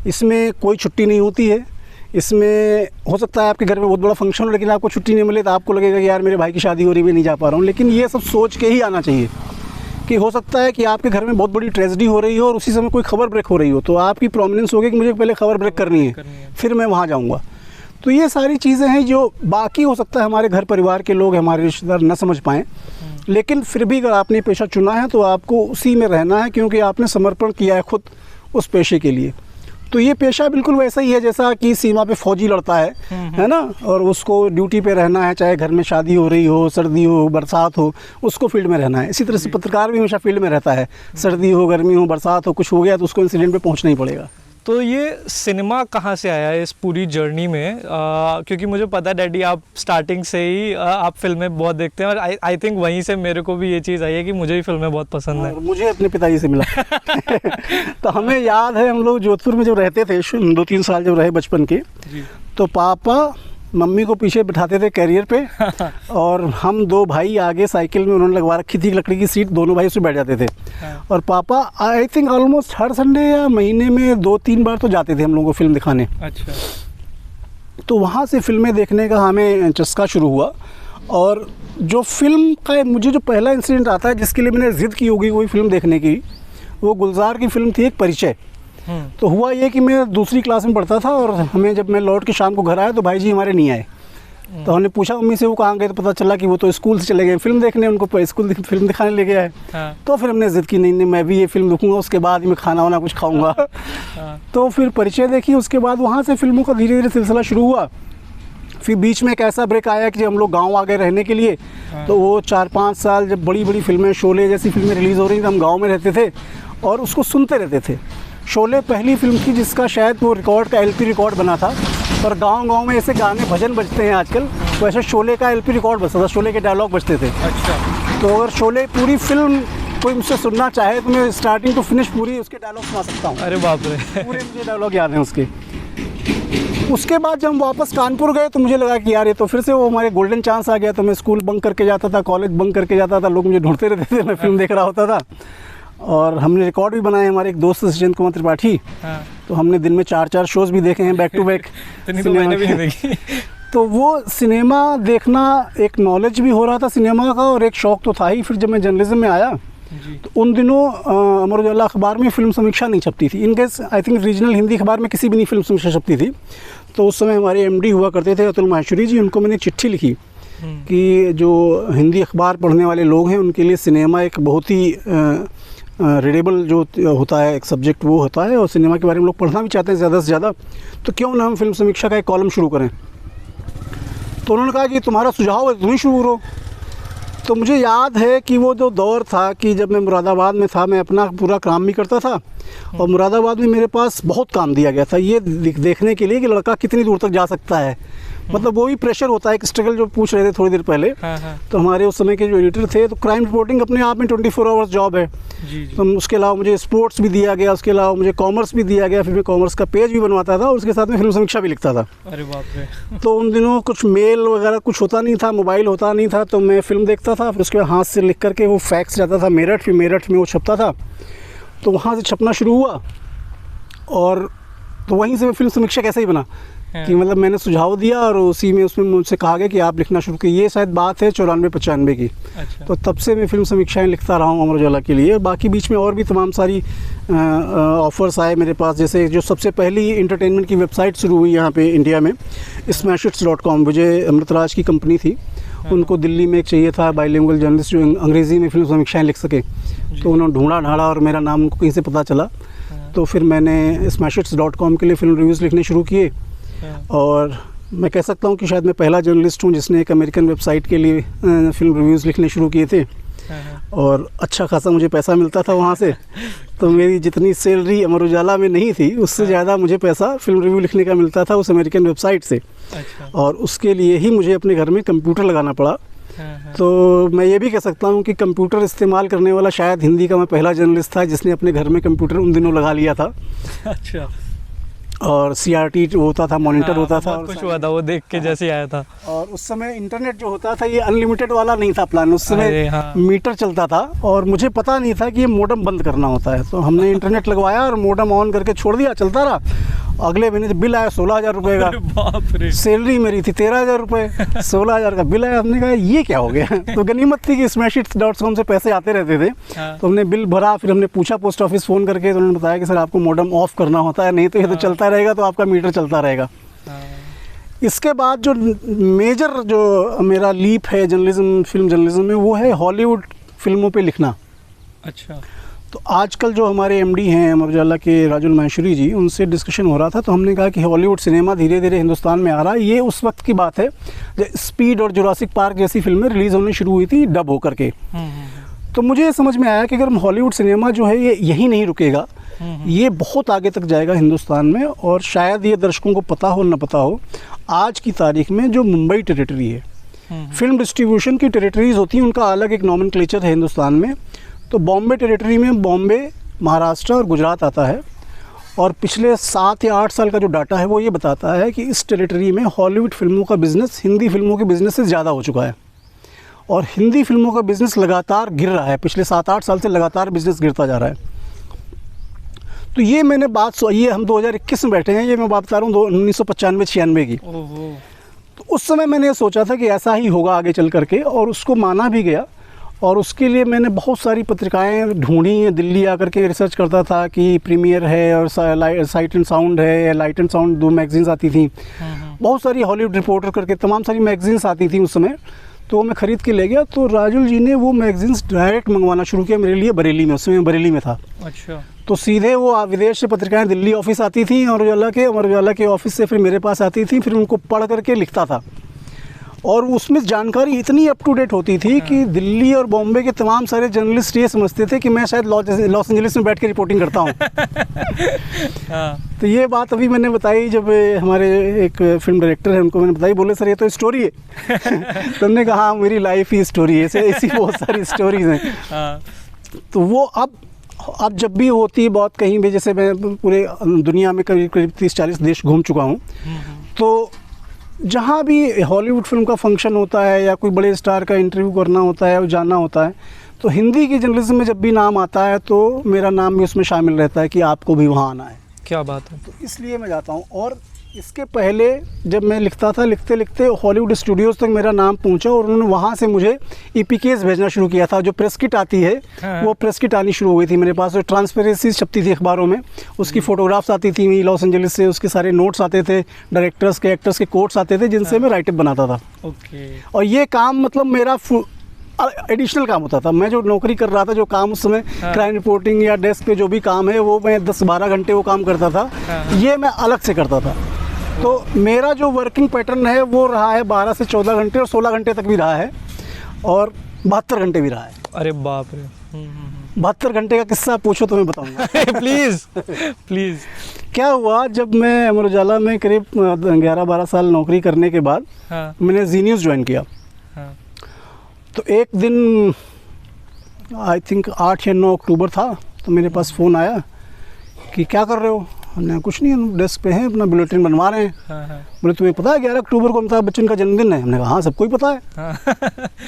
S1: इसमें कोई छुट्टी नहीं होती है। इसमें हो सकता है आपके घर में बहुत बड़ा फंक्शन हो, लेकिन आपको छुट्टी नहीं मिले तो आपको लगेगा कि यार मेरे भाई की शादी हो रही है, मैं नहीं जा पा रहा हूँ। लेकिन ये सब सोच के ही आना चाहिए कि हो सकता है कि आपके घर में बहुत बड़ी ट्रेजेडी हो रही हो और उसी समय कोई खबर ब्रेक हो रही हो, तो आपकी प्रोमिनेंस होगी कि मुझे पहले खबर ब्रेक करनी है, फिर मैं वहाँ जाऊँगा। तो ये सारी चीज़ें हैं जो बाकी हो सकता है हमारे घर परिवार के लोग, हमारे रिश्तेदार न समझ पाएँ, लेकिन फिर भी अगर आपने पेशा चुना है तो आपको उसी में रहना है, क्योंकि आपने समर्पण किया है खुद उस पेशे के लिए। तो ये पेशा बिल्कुल वैसा ही है जैसा कि सीमा पे फौजी लड़ता है ना, और उसको ड्यूटी पे रहना है, चाहे घर में शादी हो रही हो, सर्दी हो, बरसात हो, उसको फील्ड में रहना है। इसी तरह से पत्रकार भी हमेशा फील्ड में रहता है, सर्दी हो, गर्मी हो, बरसात हो, कुछ हो गया तो उसको इंसिडेंट पे पहुंचना ही पड़ेगा।
S2: तो ये सिनेमा कहाँ से आया इस पूरी जर्नी में? क्योंकि मुझे पता है डैडी आप स्टार्टिंग से ही आप फिल्में बहुत देखते हैं, और आई थिंक वहीं से मेरे को भी ये चीज़ आई है कि मुझे भी फिल्में बहुत पसंद है।
S1: मुझे अपने पिताजी से मिला। तो हमें याद है हम लोग जोधपुर में जब रहते थे 2-3 साल जब रहे बचपन के, तो पापा मम्मी को पीछे बिठाते थे कैरियर पे और हम 2 भाई आगे साइकिल में उन्होंने लगवा रखी थी लकड़ी की सीट, दोनों भाई उसमें बैठ जाते थे। और पापा I think almost her Sunday या महीने में 2-3 बार तो जाते थे हम लोगों को फिल्म दिखाने।
S2: अच्छा।
S1: तो वहाँ से फिल्में देखने का हमें चस्का शुरू हुआ। और जो फिल्म का मुझे जो पहला इंसिडेंट आता है जिसके लिए मैंने ज़िद की होगी कोई फिल्म देखने की, वो गुलजार की फिल्म थी एक परिचय। तो हुआ ये कि मैं दूसरी क्लास में पढ़ता था और हमें जब मैं लौट के शाम को घर आया तो भाई जी हमारे नहीं आए। तो हमने पूछा मम्मी से वो कहाँ गए, तो पता चला कि वो तो स्कूल से चले गए फिल्म देखने, उनको स्कूल फिल्म दिखाने ले गया है।
S2: हाँ।
S1: तो फिर हमने ज़िद की नहीं मैं भी ये फिल्म देखूँगा, उसके बाद मैं खाना वाना कुछ खाऊँगा।
S2: हाँ।
S1: तो फिर परिचय देखी, उसके बाद वहाँ से फिल्मों का धीरे धीरे सिलसिला शुरू हुआ। फिर बीच में एक ऐसा ब्रेक आया कि हम लोग गांव आ गए रहने के लिए। तो वो 4-5 साल जब बड़ी बड़ी फिल्में, शोले जैसी फिल्में रिलीज़ हो रही थी, हम गांव में रहते थे और उसको सुनते रहते थे। शोले पहली फिल्म थी जिसका शायद वो रिकॉर्ड का LP रिकॉर्ड बना था। और गांव-गांव में ऐसे गाने भजन बजते हैं आजकल, वैसे शोले का LP रिकॉर्ड बजता था, शोले के डायलॉग बजते थे।
S2: अच्छा।
S1: तो अगर शोले पूरी फिल्म कोई मुझसे सुनना चाहे तो मैं स्टार्टिंग टू फिनिश पूरी उसके डायलॉग सुना सकता हूँ।
S2: अरे बाप रे।
S1: पूरे मुझे डायलॉग याद हैं उसके। उसके बाद जब हम वापस कानपुर गए तो मुझे लगा कि यार ये तो फिर से वो हमारे गोल्डन चांस आ गया। तो मैं स्कूल बंक करके जाता था, कॉलेज बंक करके जाता था, लोग मुझे ढूंढते रहते थे, मैं फिल्म देख रहा होता था। और हमने रिकॉर्ड भी बनाए, हमारे एक दोस्त सचिन कुमार त्रिपाठी।
S2: हाँ।
S1: तो हमने दिन में 4-4 शोज़ भी देखे हैं बैक टू बैक।
S2: तो मैंने भी नहीं देखी।
S1: तो वो सिनेमा देखना एक नॉलेज भी हो रहा था सिनेमा का और एक शौक़ तो था ही। फिर जब मैं जर्नलिज्म में आया तो उन दिनों अमर उजाला अखबार में फिल्म समीक्षा नहीं छपती थी। In case I think regional Hindi अखबार में किसी भी नहीं फिल्म समीक्षा छपती थी। तो उस समय हमारे MD हुआ करते थे अतुल माहेश्वरी जी, उनको मैंने चिट्ठी लिखी कि जो हिंदी अखबार पढ़ने वाले लोग हैं उनके लिए सिनेमा एक बहुत ही रीडेबल जो होता है एक सब्जेक्ट वो होता है, और सिनेमा के बारे में लोग पढ़ना भी चाहते हैं ज़्यादा से ज़्यादा, तो क्यों ना हम फिल्म समीक्षा का एक कॉलम शुरू करें। तो उन्होंने कहा कि तुम्हारा सुझाव है, तुम ही शुरू करो। तो मुझे याद है कि वो जो दौर था कि जब मैं मुरादाबाद में था, मैं अपना पूरा काम भी करता था और मुरादाबाद में मेरे पास बहुत काम दिया गया था ये देखने के लिए कि लड़का कितनी दूर तक जा सकता है। मतलब वो भी प्रेशर होता है, एक स्ट्रगल जो पूछ रहे थे थोड़ी देर पहले। तो हमारे उस समय के जो एडिटर थे, तो क्राइम रिपोर्टिंग अपने आप में 24 आवर्स जॉब है। तो उसके अलावा मुझे स्पोर्ट्स भी दिया गया, उसके अलावा मुझे कॉमर्स भी दिया गया, फिर मैं कॉमर्स का पेज भी बनवाता था और उसके साथ में फिल्म समीक्षा भी लिखता था।
S2: अरे बाप रे।
S1: तो उन दिनों कुछ मेल वगैरह कुछ होता नहीं था, मोबाइल होता नहीं था, तो मैं फिल्म देखता था, फिर उसके बाद हाथ से लिख करके वो फैक्स जाता था मेरठ, फिर मेरठ में वो छपता था। तो वहाँ से छपना शुरू हुआ और तो वहीं से मैं फिल्म समीक्षा कैसे ही बना कि मतलब मैंने सुझाव दिया और उसी में उसमें मुझसे कहा गया कि आप लिखना शुरू कीजिए। ये शायद बात है 94-95 की।
S2: अच्छा।
S1: तो तब से मैं फिल्म समीक्षाएं लिखता रहा हूँ अमर उजाला के लिए। बाकी बीच में और भी तमाम सारी ऑफ़र्स आए मेरे पास, जैसे जो सबसे पहली इंटरटेनमेंट की वेबसाइट शुरू हुई यहाँ पे इंडिया में, smashhits.com, विजय अमृतराज की कंपनी थी। उनको दिल्ली में एक चाहिए था बाइलिंगुअल जर्नलिस्ट जो अंग्रेज़ी में फिल्म समीक्षाएँ लिख सके। तो उन्होंने ढूंढा ढाड़ा और मेरा नाम उनको कहीं से पता चला। तो फिर मैंने smashhits.com के लिए फ़िल्म रिव्यूज़ लिखने शुरू किए। और मैं कह सकता हूँ कि शायद मैं पहला जर्नलिस्ट हूँ जिसने एक अमेरिकन वेबसाइट के लिए फ़िल्म रिव्यूज़ लिखने शुरू किए थे। और अच्छा खासा मुझे पैसा मिलता था वहाँ से। तो मेरी जितनी सैलरी अमर उजाला में नहीं थी उससे ज़्यादा मुझे पैसा फ़िल्म रिव्यू लिखने का मिलता था उस अमेरिकन वेबसाइट से।
S2: अच्छा।
S1: और उसके लिए ही मुझे अपने घर में कंप्यूटर लगाना पड़ा। तो मैं ये भी कह सकता हूँ कि कंप्यूटर इस्तेमाल करने वाला शायद हिंदी का मैं पहला जर्नलिस्ट था जिसने अपने घर में कंप्यूटर उन दिनों लगा लिया था।
S2: अच्छा।
S1: और CRT होता था, मॉनिटर होता था,
S2: कुछ हुआ था वो देख के जैसे आया था।
S1: और उस समय इंटरनेट जो होता था ये अनलिमिटेड वाला नहीं था प्लान, उस समय मीटर चलता था और मुझे पता नहीं था कि ये मोडम बंद करना होता है। तो हमने इंटरनेट लगवाया और मोडम ऑन करके छोड़ दिया, चलता रहा। अगले महीने बिल आया 16,000 रुपये का। सैलरी मेरी थी 13,000 रुपये, 16,000 का बिल आया। हमने कहा ये क्या हो गया। तो गनीमत थी कि smashhits.com से पैसे आते रहते थे। तो हमने बिल भरा, फिर हमने पूछा पोस्ट ऑफिस फ़ोन करके, तो उन्होंने बताया कि सर आपको मोडम ऑफ़ करना होता है, नहीं तो ये तो चलता रहेगा, तो आपका मीटर चलता रहेगा। इसके बाद जो मेजर जो मेरा लीप है जर्नलिज्म, फिल्म जर्नलिज्म में, वो है हॉलीवुड फिल्मों पे लिखना।
S2: अच्छा। तो
S1: आजकल जो हमारे MD हैं अमर उजाला के राजुल माहेश्वरी जी, उनसे डिस्कशन हो रहा था। तो हमने कहा कि हॉलीवुड सिनेमा धीरे धीरे हिंदुस्तान में आ रहा है। ये उस वक्त की बात है जब स्पीड और जुरासिक पार्क जैसी फिल्में रिलीज़ होनी शुरू हुई थी डब होकर के। तो मुझे समझ में आया कि अगर हम हॉलीवुड सिनेमा जो है ये यहीं नहीं रुकेगा, ये बहुत आगे तक जाएगा हिंदुस्तान में। और शायद ये दर्शकों को पता हो न पता हो, आज की तारीख में जो मुंबई टेरिटरी है, फिल्म डिस्ट्रीब्यूशन की टेरिटरीज होती हैं, उनका अलग एक नॉमेनक्लेचर है हिंदुस्तान में। तो बॉम्बे टेरिटरी में बॉम्बे, महाराष्ट्र और गुजरात आता है। और पिछले 7 या 8 साल का जो डाटा है वो ये बताता है कि इस टेरिटरी में हॉलीवुड फिल्मों का बिज़नेस हिंदी फिल्मों के बिज़नेस से ज़्यादा हो चुका है। और हिंदी फिल्मों का बिज़नेस लगातार गिर रहा है, पिछले 7-8 साल से लगातार बिज़नेस गिरता जा रहा है। तो ये मैंने बात ये हम 2021 में बैठे हैं, ये मैं बात बता रहा हूँ 1995-96 की। तो उस समय मैंने ये सोचा था कि ऐसा ही होगा आगे चल करके, और उसको माना भी गया। और उसके लिए मैंने बहुत सारी पत्रिकाएं ढूंढी हैं, दिल्ली आकर के रिसर्च करता था कि प्रीमियर है और साइट एंड साउंड है, या लाइट एंड साउंड 2 मैगजीन्स आती थी, बहुत सारी हॉलीवुड रिपोर्टर करके तमाम सारी मैगजीन्स आती थी उस समय। तो वो मैं ख़रीद के ले गया। तो राजुल जी ने वो मैगजीन्स डायरेक्ट मंगवाना शुरू किया मेरे लिए बरेली में, उस समय बरेली में था।
S2: अच्छा।
S1: तो सीधे वो विदेश से पत्रिकाएं दिल्ली ऑफिस आती थी, और अमर उजाला के ऑफिस से फिर मेरे पास आती थी, फिर उनको पढ़ करके लिखता था। और उसमें जानकारी इतनी अप टू डेट होती थी कि दिल्ली और बॉम्बे के तमाम सारे जर्नलिस्ट ये समझते थे कि मैं शायद लॉस एंजलिस में बैठ के रिपोर्टिंग करता हूँ। तो ये बात अभी मैंने बताई जब हमारे एक फिल्म डायरेक्टर हैं, उनको मैंने बताई, बोले सर ये तो स्टोरी है। तो हमने कहा हाँ, मेरी लाइफ ही स्टोरी है, ऐसी बहुत सारी स्टोरीज हैं। तो वो अब जब भी होती है बहुत कहीं भी, जैसे मैं पूरे दुनिया में करीब 30-40 देश घूम चुका हूँ, तो जहाँ भी हॉलीवुड फिल्म का फंक्शन होता है या कोई बड़े स्टार का इंटरव्यू करना होता है और जानना होता है, तो हिंदी की जर्नलिज्म में जब भी नाम आता है तो मेरा नाम भी उसमें शामिल रहता है कि आपको भी वहाँ आना है।
S2: क्या बात है।
S1: तो इसलिए मैं जाता हूँ। और इसके पहले जब मैं लिखता था, लिखते लिखते हॉलीवुड स्टूडियोज़ तक मेरा नाम पहुंचा, और उन्होंने वहाँ से मुझे EPKs भेजना शुरू किया था। जो प्रेस किट आती है, वो प्रेस किट आनी शुरू हो गई थी मेरे पास। जो ट्रांसपेरेंसी छपती थी अखबारों में, उसकी फ़ोटोग्राफ्स आती थी वहीं लॉस एंजलिस से, उसके सारे नोट्स आते थे, डायरेक्टर्स के, एक्टर्स के कोट्स आते थे, जिनसे मैं राइटअप बनाता था।
S2: ओके।
S1: और ये काम मतलब मेरा एडिशनल काम होता था। मैं जो नौकरी कर रहा था, जो काम उस समय क्राइम रिपोर्टिंग या डेस्क पे जो भी काम है, वो मैं 10-12 घंटे वो काम करता था, ये मैं अलग से करता था। तो मेरा जो वर्किंग पैटर्न है वो रहा है 12 से 14 घंटे, और 16 घंटे तक भी रहा है, और 72 घंटे भी रहा है।
S2: अरे बाप रे।
S1: 72 घंटे का किस्सा पूछो तो मैं बताऊंगा।
S2: Please please.
S1: क्या हुआ, जब मैं अमर उजाला में करीब 11-12 साल नौकरी करने के बाद मैंने जी न्यूज़ ज्वाइन किया। तो एक दिन आई थिंक 8 या 9 अक्टूबर था, तो मेरे पास फ़ोन आया कि क्या कर रहे हो। हमने कुछ नहीं, हम डेस्क पे हैं, अपना बुलेटिन बनवा रहे हैं। बोले तुम्हें पता है 11 अक्टूबर को अमिताभ बच्चन का जन्मदिन है। हमने कहा हाँ, सबको ही पता है।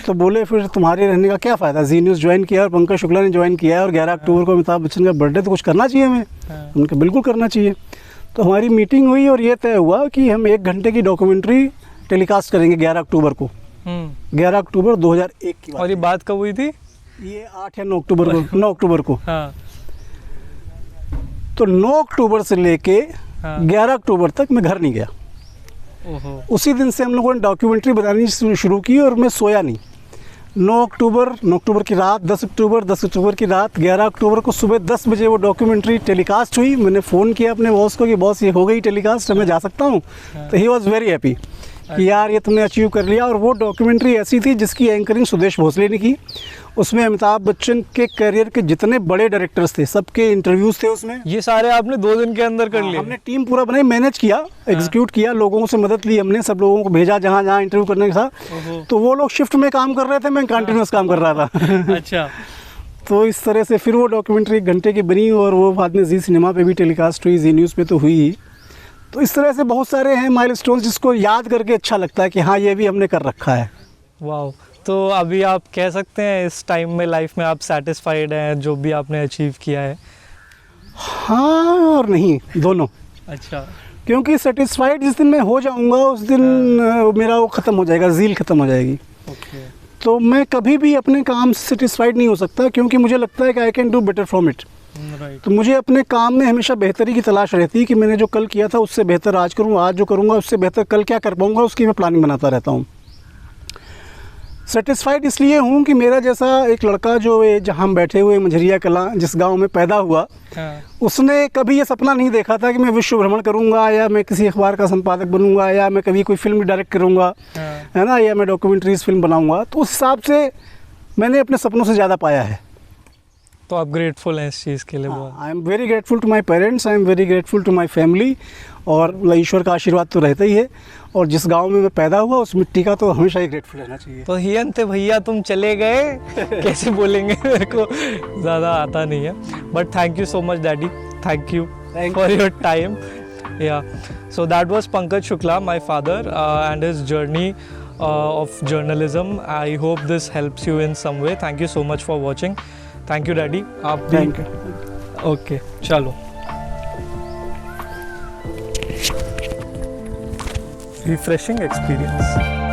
S1: तो बोले फिर तुम्हारे रहने का क्या फ़ायदा, जी न्यूज़ ज्वाइन किया और पंकज शुक्ला ने ज्वाइन किया है, और 11 अक्टूबर को अमिताभ बच्चन का बर्थडे, तो कुछ करना चाहिए हमें। हमने कहा बिल्कुल करना चाहिए। तो हमारी मीटिंग हुई और ये तय हुआ कि हम 1 घंटे की डॉक्यूमेंट्री टेलीकास्ट करेंगे 11 अक्टूबर को। 11 अक्टूबर 2001 की बात।
S2: और ये बात कब हुई थी?
S1: ये 8 या 9 अक्टूबर को। 9 अक्टूबर को।
S2: हाँ।
S1: तो 9 अक्टूबर से लेके 11 अक्टूबर तक मैं घर नहीं गया। उसी दिन से हम लोगों ने डॉक्यूमेंट्री बनानी शुरू की, और मैं सोया नहीं। 9 अक्टूबर की रात, 10 अक्टूबर की रात, 11 अक्टूबर को सुबह 10 बजे वो डॉक्यूमेंट्री टेलीकास्ट हुई। मैंने फ़ोन किया अपने बॉस को कि बॉस ये हो गई टेलीकास्ट, मैं जा सकता हूँ। तो ही वॉज़ वेरी हैप्पी कि यार ये तुमने अचीव कर लिया। और वो डॉक्यूमेंट्री ऐसी थी जिसकी एंकरिंग सुदेश भोसले ने की। उसमें अमिताभ बच्चन के करियर के जितने बड़े डायरेक्टर्स थे, सबके इंटरव्यूज़ थे उसमें।
S2: ये सारे आपने 2 दिन के अंदर कर लिए?
S1: हमने टीम पूरा बनाई, मैनेज किया, एग्जीक्यूट किया, लोगों से मदद ली हमने, सब लोगों को भेजा जहाँ जहाँ इंटरव्यू करने के साथ। तो वो लोग शिफ्ट में काम कर रहे थे, मैं कंटिन्यूस काम कर रहा था।
S2: अच्छा।
S1: तो इस तरह से फिर वो डॉक्यूमेंट्री 1 घंटे की बनी, और वो बाद में जी सिनेमा पे भी टेलीकास्ट हुई, जी न्यूज़ पे तो हुई ही। तो इस तरह से बहुत सारे हैं माइलस्टोन्स जिसको याद करके अच्छा लगता है कि हाँ ये भी हमने कर रखा है।
S2: वाह। तो अभी आप कह सकते हैं इस टाइम में लाइफ में आप सेटिस्फाइड हैं जो भी आपने अचीव किया है?
S1: हाँ और नहीं, दोनों।
S2: अच्छा।
S1: क्योंकि सेटिस्फाइड जिस दिन मैं हो जाऊंगा उस दिन मेरा वो ख़त्म हो जाएगा, ज़ील ख़त्म हो जाएगी।
S2: ओके।
S1: तो मैं कभी भी अपने काम से सेटिस्फाइड नहीं हो सकता, क्योंकि मुझे लगता है कि I can do better from it. तो मुझे अपने काम में हमेशा बेहतरी की तलाश रहती है कि मैंने जो कल किया था उससे बेहतर आज करूँ, आज जो करूँगा उससे बेहतर कल क्या कर पाऊँगा, उसकी मैं प्लानिंग बनाता रहता हूँ। सेटिस्फाइड इसलिए हूँ कि मेरा जैसा एक लड़का जो जहाँ हम बैठे हुए मंझरिया कला जिस गांव में पैदा हुआ, उसने कभी ये सपना नहीं देखा था कि मैं विश्व भ्रमण करूँगा, या मैं किसी अखबार का संपादक बनूँगा, या मैं कभी कोई फिल्म डायरेक्ट करूँगा, है ना, या मैं डॉक्यूमेंट्रीज फिल्म बनाऊँगा। तो उस हिसाब से मैंने अपने सपनों से ज़्यादा पाया है।
S2: तो आप ग्रेटफुल हैं इस चीज़ के लिए बहुत।
S1: I am very grateful to my parents, I am very grateful to my family, और ईश्वर का आशीर्वाद तो रहता ही है, और जिस गांव में मैं पैदा हुआ उस मिट्टी का तो हमेशा ही ग्रेटफुल रहना चाहिए।
S2: तो ही अंते भैया तुम चले गए कैसे बोलेंगे, मेरे को ज़्यादा आता नहीं है, but thank you so much daddy, thank you for your time. Yeah, so that was Pankaj Shukla, my father, and his journey of journalism. I hope this helps you in some way. Thank you so much for watching. Thank you, Daddy. आप भी
S1: thank you.
S2: okay, चलो। Refreshing experience.